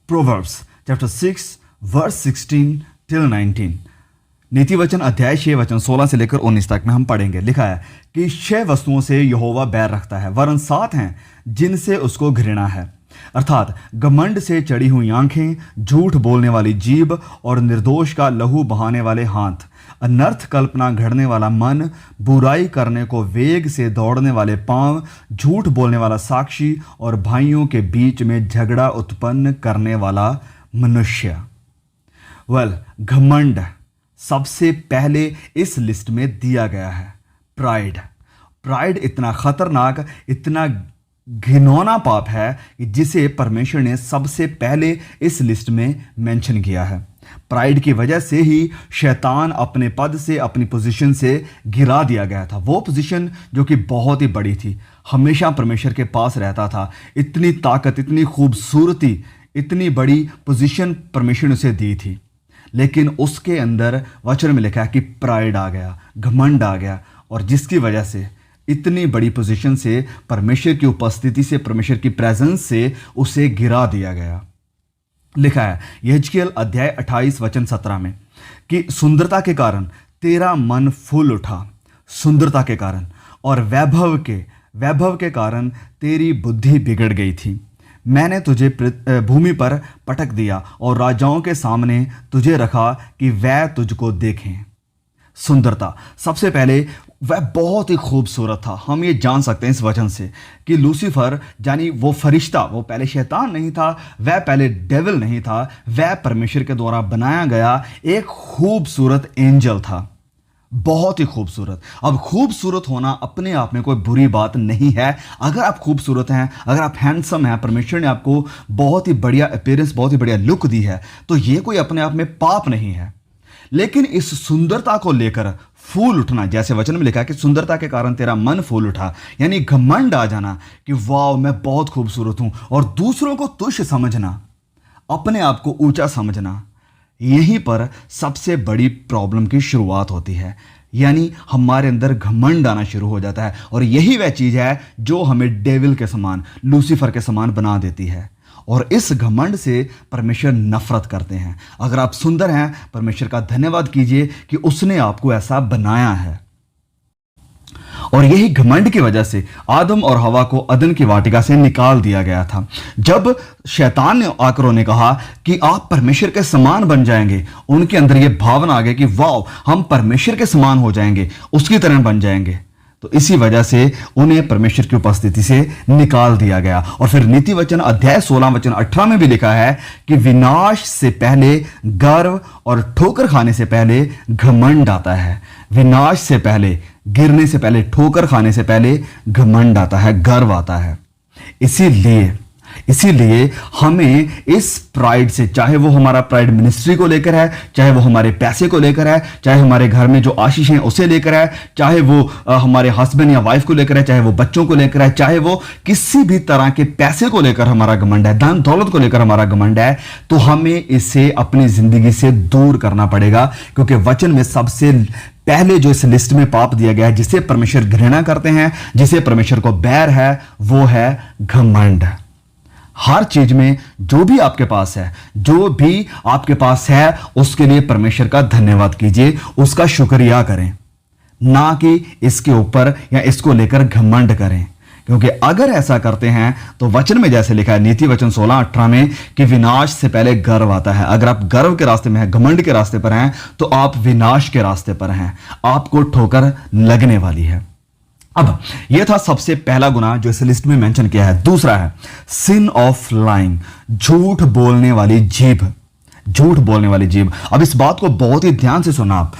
Proverbs chapter 6 verse 16 till 19। नीति वचन अध्याय 6 वचन 16 से लेकर 19 तक में हम पढ़ेंगे। लिखा है कि 6 वस्तुओं से यहोवा बैर रखता है, वरन 7 हैं जिनसे उसको घृणा है, अर्थात घमंड से चढ़ी हुई आंखें, झूठ बोलने वाली जीभ और निर्दोष का लहू बहाने वाले हाथ, अनर्थ कल्पना घड़ने वाला मन, बुराई करने को वेग से दौड़ने वाले पांव, झूठ बोलने वाला साक्षी और भाइयों के बीच में झगड़ा उत्पन्न करने वाला मनुष्य। घमंड सबसे पहले इस लिस्ट में दिया गया है। प्राइड इतना खतरनाक, इतना घिनौना पाप है कि जिसे परमेश्वर ने सबसे पहले इस लिस्ट में मेंशन किया है। प्राइड की वजह से ही शैतान अपने पद से, अपनी पोजीशन से गिरा दिया गया था। वो पोजीशन जो कि बहुत ही बड़ी थी, हमेशा परमेश्वर के पास रहता था। इतनी ताकत, इतनी खूबसूरती, इतनी बड़ी पोजीशन परमेश्वर ने उसे दी थी, लेकिन उसके अंदर वचन में लिखा है कि प्राइड आ गया, घमंड आ गया, और जिसकी वजह से इतनी बड़ी पोजीशन से, परमेश्वर की उपस्थिति से, परमेश्वर की प्रेजेंस से उसे गिरा दिया गया। लिखा है यहेजकेल अध्याय 28 वचन 17 में कि सुंदरता के कारण तेरा मन फूल उठा, सुंदरता के कारण, और वैभव के कारण तेरी बुद्धि बिगड़ गई थी। मैंने तुझे भूमि पर पटक दिया और राजाओं के सामने तुझे रखा कि वह तुझको देखें। सुंदरता, सबसे पहले वह बहुत ही खूबसूरत था। हम ये जान सकते हैं इस वचन से कि लूसीफर, यानी वो फरिश्ता, वो पहले शैतान नहीं था, वह पहले डेविल नहीं था, वह परमेश्वर के द्वारा बनाया गया एक खूबसूरत एंजल था, बहुत ही खूबसूरत। अब खूबसूरत होना अपने आप में कोई बुरी बात नहीं है। अगर आप खूबसूरत हैं, अगर आप हैंडसम हैं, परमेश्वर ने आपको बहुत ही बढ़िया अपीयरेंस, बहुत ही बढ़िया लुक दी है, तो ये कोई अपने आप में पाप नहीं है। लेकिन इस सुंदरता को लेकर फूल उठना, जैसे वचन में लिखा है कि सुंदरता के कारण तेरा मन फूल उठा, यानी घमंड आ जाना कि वाह मैं बहुत खूबसूरत हूं, और दूसरों को तुच्छ समझना, अपने आप को ऊंचा समझना, यहीं पर सबसे बड़ी प्रॉब्लम की शुरुआत होती है। यानी हमारे अंदर घमंड आना शुरू हो जाता है, और यही वह चीज है जो हमें डेविल के समान, लूसीफर के समान बना देती है। और इस घमंड से परमेश्वर नफरत करते हैं। अगर आप सुंदर हैं, परमेश्वर का धन्यवाद कीजिए कि उसने आपको ऐसा बनाया है। और यही घमंड की वजह से आदम और हवा को अदन की वाटिका से निकाल दिया गया था। जब शैतान ने आकर उन्हें कहा कि आप परमेश्वर के समान बन जाएंगे, उनके अंदर यह भावना आ गई कि वाह हम परमेश्वर के समान हो जाएंगे, उसकी तरह बन जाएंगे। तो इसी वजह से उन्हें परमेश्वर की उपस्थिति से निकाल दिया गया। और फिर नीति वचन अध्याय 16 वचन 18 में भी लिखा है कि विनाश से पहले गर्व और ठोकर खाने से पहले घमंड आता है। विनाश से पहले, गिरने से पहले, ठोकर खाने से पहले घमंड आता है, गर्व आता है। इसीलिए हमें इस प्राइड से, चाहे वो हमारा प्राइड मिनिस्ट्री को लेकर है, चाहे वो हमारे पैसे को लेकर है, चाहे हमारे घर में जो आशीष है उसे लेकर है, चाहे वो हमारे हस्बैंड या वाइफ को लेकर है, चाहे वो बच्चों को लेकर है, चाहे वो किसी भी तरह के पैसे को लेकर हमारा घमंड है, धन दौलत को लेकर हमारा घमंड है, तो हमें इसे अपनी जिंदगी से दूर करना पड़ेगा। क्योंकि वचन में सबसे पहले जो इस लिस्ट में पाप दिया गया है, जिसे परमेश्वर घृणा करते हैं, जिसे परमेश्वर को बैर है, वो है घमंड। हर चीज में जो भी आपके पास है, उसके लिए परमेश्वर का धन्यवाद कीजिए, उसका शुक्रिया करें, ना कि इसके ऊपर या इसको लेकर घमंड करें। क्योंकि अगर ऐसा करते हैं तो वचन में जैसे लिखा है नीति वचन 16-18 में कि विनाश से पहले गर्व आता है। अगर आप गर्व के रास्ते में हैं, घमंड के रास्ते पर हैं, तो आप विनाश के रास्ते पर हैं, आपको ठोकर लगने वाली है। अब यह था सबसे पहला गुनाह जो इस लिस्ट में मेंशन किया है। दूसरा है सिन ऑफ लाइंग, झूठ बोलने वाली जीभ, झूठ बोलने वाली जीभ। अब इस बात को बहुत ही ध्यान से सुना आप।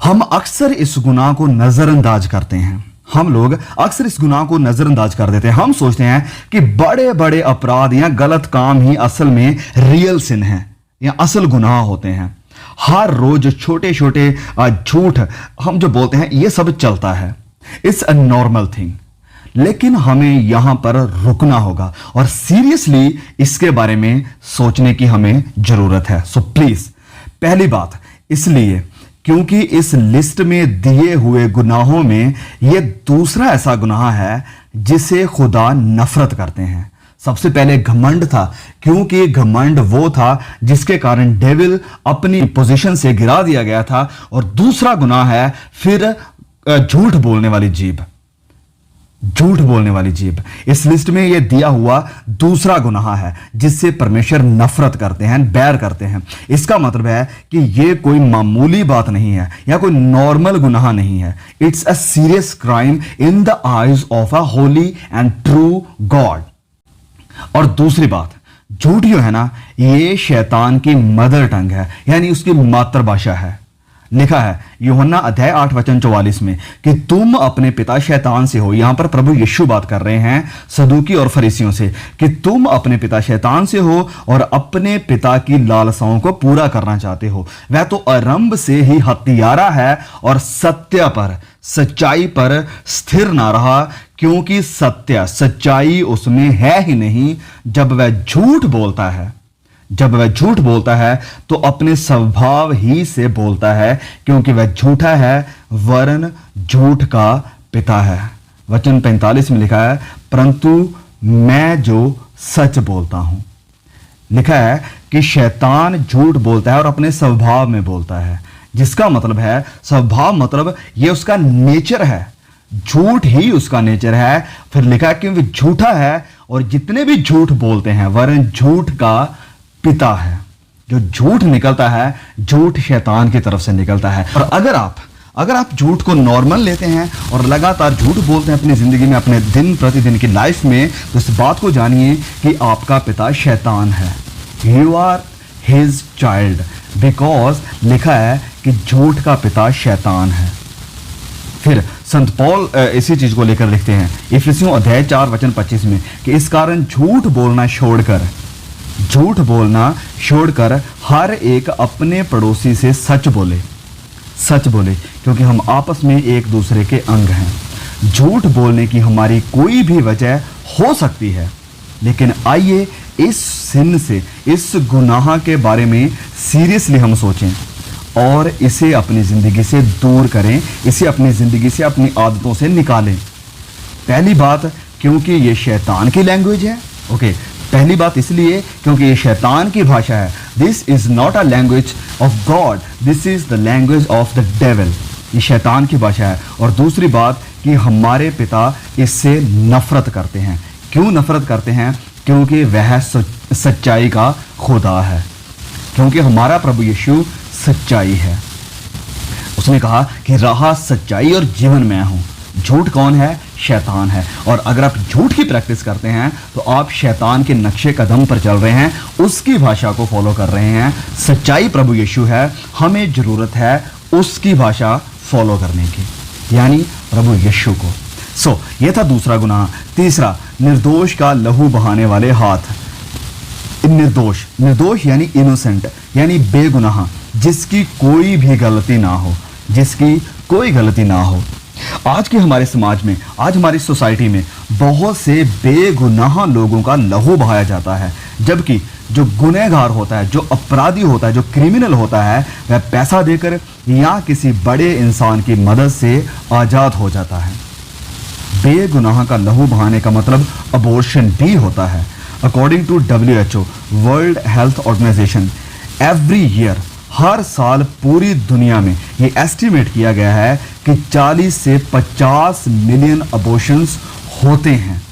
हम अक्सर इस गुनाह को नजरअंदाज करते हैं, हम लोग अक्सर इस गुनाह को नजरअंदाज कर देते हैं। हम सोचते हैं कि बड़े बड़े अपराध या गलत काम ही असल में रियल सिन है या असल गुनाह होते हैं। हर रोज छोटे छोटे झूठ हम जो बोलते हैं, ये सब चलता है, इट्स अ नॉर्मल थिंग। लेकिन हमें यहां पर रुकना होगा और सीरियसली इसके बारे में सोचने की हमें जरूरत है। सो प्लीज, पहली बात इसलिए क्योंकि इस लिस्ट में दिए हुए गुनाहों में यह दूसरा ऐसा गुनाह है जिसे खुदा नफरत करते हैं। सबसे पहले घमंड था, क्योंकि घमंड वो था जिसके कारण डेविल अपनी पोजीशन से गिरा दिया गया था। और दूसरा गुनाह है फिर झूठ बोलने वाली जीभ। झूठ बोलने वाली जीभ इस लिस्ट में यह दिया हुआ दूसरा गुनाह है जिससे परमेश्वर नफरत करते हैं, बैर करते हैं। इसका मतलब है कि यह कोई मामूली बात नहीं है या कोई नॉर्मल गुनाह नहीं है। It's a serious crime in the eyes of a Holi and true God. और दूसरी बात, झूठ जो है ना, ये शैतान की मदर टंग है, यानी उसकी मातृभाषा है। लिखा है यूहन्ना अध्याय 8 वचन 44 में कि तुम अपने पिता शैतान से हो। यहां पर प्रभु यीशु बात कर रहे हैं सदूकी और फरीसियों से कि तुम अपने पिता शैतान से हो और अपने पिता की लालसाओं को पूरा करना चाहते हो। वह तो आरंभ से ही हत्यारा है और सत्य पर, सच्चाई पर स्थिर ना रहा, क्योंकि सत्य, सच्चाई उसमें है ही नहीं। जब वह झूठ बोलता है तो अपने स्वभाव ही से बोलता है, क्योंकि वह झूठा है वरन झूठ का पिता है। वचन 45 में लिखा है परंतु मैं जो सच बोलता हूं। लिखा है कि शैतान झूठ बोलता है और अपने स्वभाव में बोलता है, जिसका मतलब है स्वभाव मतलब ये उसका नेचर है, झूठ ही उसका नेचर है। फिर लिखा है कि वह झूठा है और जितने भी झूठ बोलते हैं वरन झूठ का पिता है। जो झूठ निकलता है, झूठ शैतान की तरफ से निकलता है। और अगर आप झूठ को नॉर्मल लेते हैं और लगातार झूठ बोलते हैं अपनी जिंदगी में, अपने दिन प्रतिदिन की लाइफ में, तो इस बात को जानिए कि आपका पिता शैतान है। You are his child, because लिखा है कि झूठ का पिता शैतान है। फिर संत पौल इसी चीज को लेकर लिखते हैं इफिसियों अध्याय 4 वचन 25 में कि इस कारण झूठ बोलना छोड़कर हर एक अपने पड़ोसी से सच बोले, क्योंकि हम आपस में एक दूसरे के अंग हैं। झूठ बोलने की हमारी कोई भी वजह हो सकती है, लेकिन आइए इस सिन से, इस गुनाह के बारे में सीरियसली हम सोचें और इसे अपनी जिंदगी से दूर करें, इसे अपनी जिंदगी से, अपनी आदतों से निकालें। पहली बात, क्योंकि ये शैतान की लैंग्वेज है। ओके, पहली बात इसलिए क्योंकि ये शैतान की भाषा है। This is not a language of God, this is the language of the devil. ये शैतान की भाषा है। और दूसरी बात कि हमारे पिता इससे नफरत करते हैं। क्यों नफरत करते हैं? क्योंकि वह सच्चाई का खुदा है, क्योंकि हमारा प्रभु यीशु सच्चाई है। उसने कहा कि राह, सच्चाई और जीवन मैं हूं। झूठ कौन है? शैतान है। और अगर आप झूठ की प्रैक्टिस करते हैं तो आप शैतान के नक्शे कदम पर चल रहे हैं, उसकी भाषा को फॉलो कर रहे हैं। सच्चाई प्रभु यीशु है, हमें जरूरत है उसकी भाषा फॉलो करने की, यानी प्रभु यीशु को। सो यह था दूसरा गुनाह। तीसरा, निर्दोष का लहू बहाने वाले हाथ। निर्दोष यानी इनोसेंट, यानी बेगुनाह, जिसकी कोई भी गलती ना हो। आज के हमारे समाज में, आज हमारी सोसाइटी में बहुत से बेगुनाह लोगों का लहू बहाया जाता है, जबकि जो गुनहगार होता है, जो अपराधी होता है, जो क्रिमिनल होता है, वह पैसा देकर या किसी बड़े इंसान की मदद से आजाद हो जाता है। बेगुनाह का लहू बहाने का मतलब अबॉर्शन भी होता है। According to WHO, world health organisation, every year, हर साल पूरी दुनिया में ये एस्टिमेट किया गया है कि 40 से 50 मिलियन अबॉर्शंस होते हैं।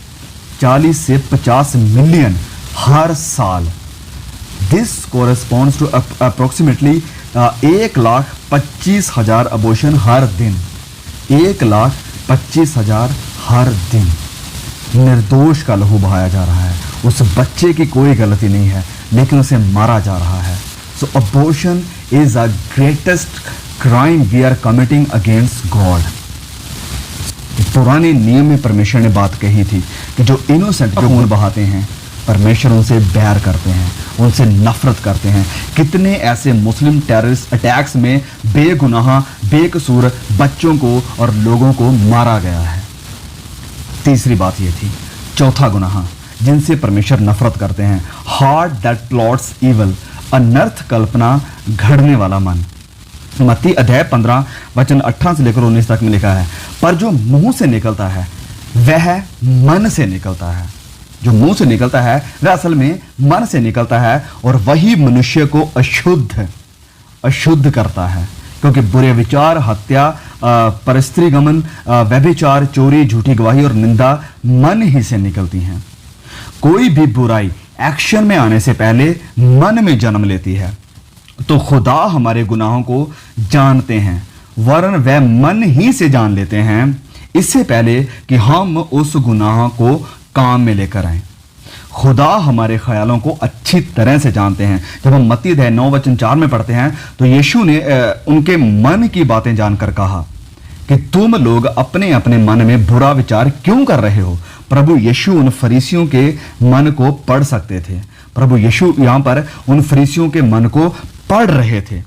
40 से 50 मिलियन हर साल। This corresponds to approximately 1,25,000 abortion हर दिन। 1,25,000 हर दिन। निर्दोष का लहू बहाया जा रहा है। उस बच्चे की कोई गलती नहीं है, लेकिन उसे मारा जा रहा है। So abortion is the greatest crime we are committing against God. पुराने नियम में परमेश्वर ने बात कही थी कि जो इनोसेंट जो खून बहाते हैं, परमेश्वर उनसे बैर करते हैं, उनसे नफरत करते हैं। कितने ऐसे मुस्लिम टेररिस्ट अटैक्स में बेगुनाह, बेकसूर बच्चों को और लोगों को मारा गया है। तीसरी बात ये थी। चौथा गुनाह जिनसे परमेश्वर नफरत करते हैं, हार्ट दैट प्लॉट्स इवल, अनर्थ कल्पना घड़ने वाला मन। मत्ती अध्याय 15 वचन 18 से लेकर 19 तक में लिखा है, पर जो मुंह से निकलता है वह मन से निकलता है। जो मुंह से निकलता है वह असल में मन से निकलता है, और वही मनुष्य को अशुद्ध करता है, क्योंकि बुरे विचार, हत्या, परस्त्रीगमन, व्यभिचार, चोरी, झूठी गवाही और निंदा मन ही से निकलती हैं। कोई भी बुराई एक्शन में आने से पहले मन में जन्म लेती है। तो खुदा हमारे गुनाहों को जानते हैं, वरन वह मन ही से जान लेते हैं इससे पहले कि हम उस गुनाह को काम में लेकर आए। खुदा हमारे ख्यालों को अच्छी तरह से जानते हैं। जब हम मत्ती 9:4 में पढ़ते हैं तो यीशु ने उनके मन की बातें जानकर कहा कि तुम लोग अपने अपने मन में बुरा विचार क्यों कर रहे हो। प्रभु यीशु उन फरीसियों के मन को पढ़ सकते थे। प्रभु यीशु यहां पर उन फरीसियों के मन को पढ़ रहे थे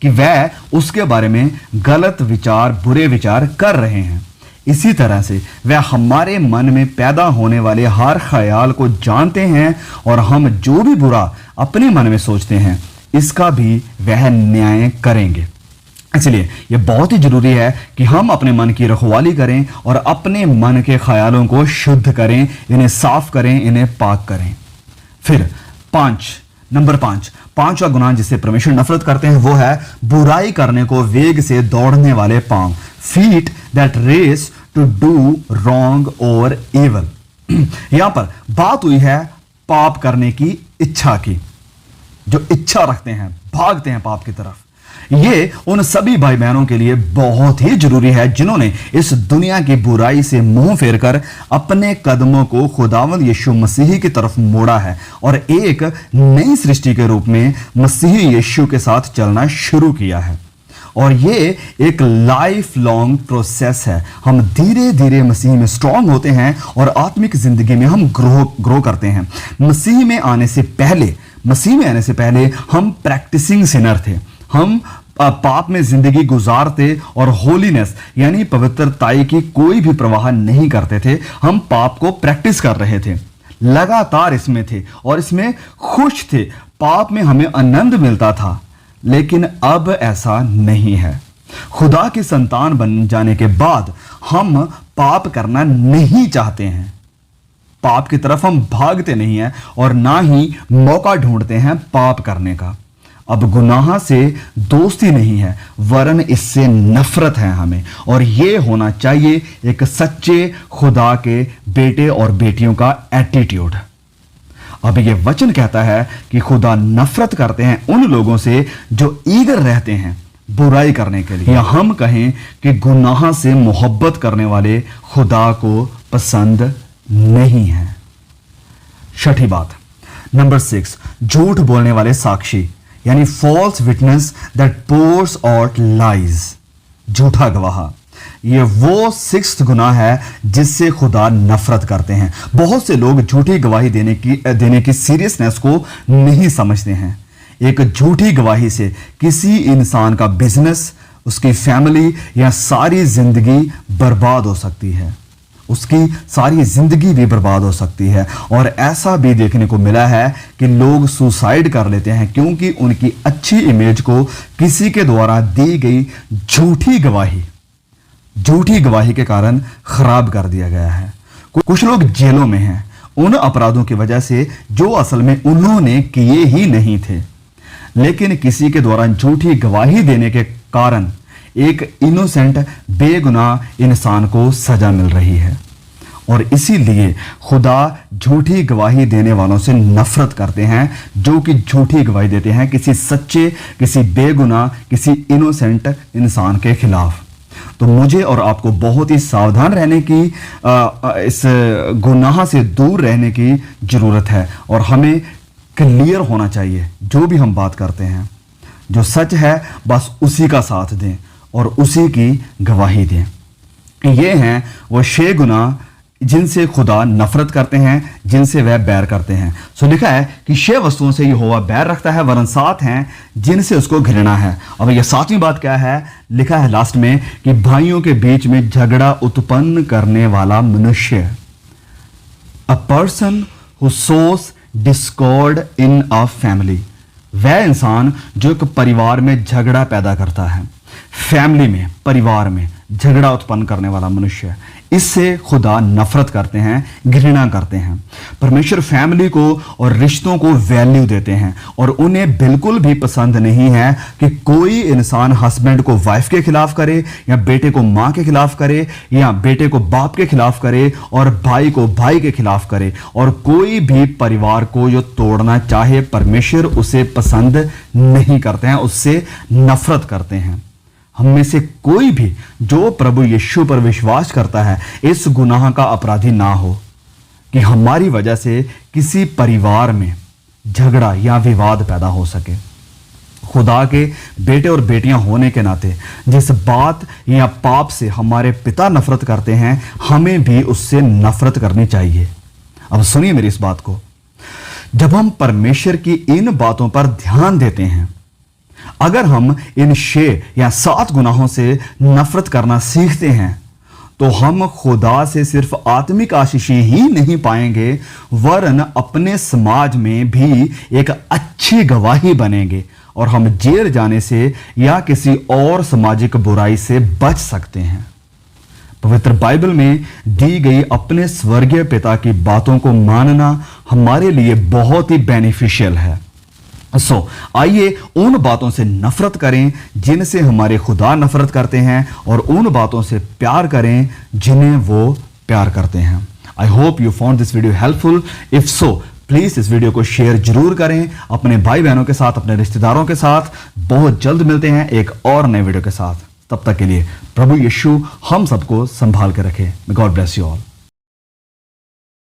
कि वह उसके बारे में गलत विचार, बुरे विचार कर रहे हैं। इसी तरह से वह हमारे मन में पैदा होने वाले हर ख्याल को जानते हैं, और हम जो भी बुरा अपने मन में सोचते हैं इसका भी वह न्याय करेंगे। इसलिए यह बहुत ही जरूरी है कि हम अपने मन की रखवाली करें और अपने मन के ख्यालों को शुद्ध करें, इन्हें साफ करें, इन्हें पाक करें। फिर नंबर 5, पांचवा गुनाह जिससे परमेश्वर नफरत करते हैं वो है बुराई करने को वेग से दौड़ने वाले पांव, feet that race to do wrong और एवल। यहां पर बात हुई है पाप करने की इच्छा की, जो इच्छा रखते हैं, भागते हैं पाप की तरफ। ये उन सभी भाई बहनों के लिए बहुत ही जरूरी है जिन्होंने इस दुनिया की बुराई से मुंह फेरकर अपने कदमों को खुदावंद यीशु मसीह की तरफ मोड़ा है और एक नई सृष्टि के रूप में मसीह यीशु के साथ चलना शुरू किया है। और ये एक लाइफ लॉन्ग प्रोसेस है। हम धीरे धीरे मसीह में स्ट्रांग होते हैं और आत्मिक जिंदगी में हम ग्रो करते हैं। मसीह में आने से पहले हम प्रैक्टिसिंग सिनर थे। हम पाप में जिंदगी गुजारते और होलीनेस यानी पवित्रताई की कोई भी प्रवाह नहीं करते थे। हम पाप को प्रैक्टिस कर रहे थे, लगातार इसमें थे और इसमें खुश थे। पाप में हमें आनंद मिलता था, लेकिन अब ऐसा नहीं है। खुदा की संतान बन जाने के बाद हम पाप करना नहीं चाहते हैं। पाप की तरफ हम भागते नहीं हैं और ना ही मौका ढूंढते हैं पाप करने का। अब गुनाह से दोस्ती नहीं है, वरन इससे नफरत है हमें, और यह होना चाहिए एक सच्चे खुदा के बेटे और बेटियों का एटीट्यूड। अब यह वचन कहता है कि खुदा नफरत करते हैं उन लोगों से जो ईगर रहते हैं बुराई करने के लिए, या हम कहें कि गुनाह से मोहब्बत करने वाले खुदा को पसंद नहीं है। छठी बात, नंबर 6, झूठ बोलने वाले साक्षी यानी false witness that pours out lies, झूठा गवाह। ये वो 6th गुनाह है जिससे खुदा नफरत करते हैं। बहुत से लोग झूठी गवाही देने की सीरियसनेस को नहीं समझते हैं। एक झूठी गवाही से किसी इंसान का बिजनेस, उसकी फैमिली या सारी जिंदगी बर्बाद हो सकती है। उसकी सारी जिंदगी भी बर्बाद हो सकती है। और ऐसा भी देखने को मिला है कि लोग सुसाइड कर लेते हैं क्योंकि उनकी अच्छी इमेज को किसी के द्वारा दी गई झूठी गवाही के कारण खराब कर दिया गया है। कुछ लोग जेलों में हैं उन अपराधों की वजह से जो असल में उन्होंने किए ही नहीं थे, लेकिन किसी के द्वारा झूठी गवाही देने के कारण एक इनोसेंट बेगुनाह इंसान को सजा मिल रही है। और इसीलिए खुदा झूठी गवाही देने वालों से नफरत करते हैं जो कि झूठी गवाही देते हैं किसी सच्चे, किसी बेगुनाह, किसी इनोसेंट इंसान के खिलाफ। तो मुझे और आपको बहुत ही सावधान रहने की, इस गुनाह से दूर रहने की जरूरत है और हमें क्लियर होना चाहिए। जो भी हम बात करते हैं, जो सच है बस उसी का साथ दें और उसी की गवाही दें। ये हैं वो 6 गुनाह जिनसे खुदा नफरत करते हैं, जिनसे वह बैर करते हैं। सो लिखा है कि 6 वस्तुओं से यहोवा बैर रखता है, वरन 7 हैं जिनसे उसको घृणा है। अब यह 7वीं बात क्या है? लिखा है लास्ट में कि भाइयों के बीच में झगड़ा उत्पन्न करने वाला मनुष्य, a person who sows discord in a family, वह इंसान जो एक परिवार में झगड़ा पैदा करता है। फैमिली में, परिवार में झगड़ा उत्पन्न करने वाला मनुष्य। इससे खुदा नफरत करते हैं, घृणा करते हैं। परमेश्वर फैमिली को और रिश्तों को वैल्यू देते हैं और उन्हें बिल्कुल भी पसंद नहीं है कि कोई इंसान हस्बैंड को वाइफ के खिलाफ करे, या बेटे को माँ के खिलाफ करे, या बेटे को बाप के खिलाफ करे, और भाई को भाई के खिलाफ करे। और कोई भी परिवार को जो तोड़ना चाहे, परमेश्वर उसे पसंद नहीं करते हैं, उससे नफरत करते हैं। हम में से कोई भी जो प्रभु यीशु पर विश्वास करता है इस गुनाह का अपराधी ना हो कि हमारी वजह से किसी परिवार में झगड़ा या विवाद पैदा हो सके। खुदा के बेटे और बेटियां होने के नाते जिस बात या पाप से हमारे पिता नफरत करते हैं, हमें भी उससे नफरत करनी चाहिए। अब सुनिए मेरी इस बात को, जब हम परमेश्वर की इन बातों पर ध्यान देते हैं, अगर हम इन 6 या 7 गुनाहों से नफरत करना सीखते हैं, तो हम खुदा से सिर्फ आत्मिक आशीष ही नहीं पाएंगे, वरन अपने समाज में भी एक अच्छी गवाही बनेंगे और हम जेल जाने से या किसी और सामाजिक बुराई से बच सकते हैं। पवित्र बाइबल में दी गई अपने स्वर्गीय पिता की बातों को मानना हमारे लिए बहुत ही बेनिफिशियल है। आइए उन बातों से नफरत करें जिनसे हमारे खुदा नफरत करते हैं, और उन बातों से प्यार करें जिन्हें वो प्यार करते हैं। I hope you found this video helpful. If so please इस वीडियो को शेयर जरूर करें अपने भाई बहनों के साथ, अपने रिश्तेदारों के साथ। बहुत जल्द मिलते हैं एक और नए वीडियो के साथ। तब तक के लिए प्रभु यीशु हम सबको संभाल के रखे। God bless you all.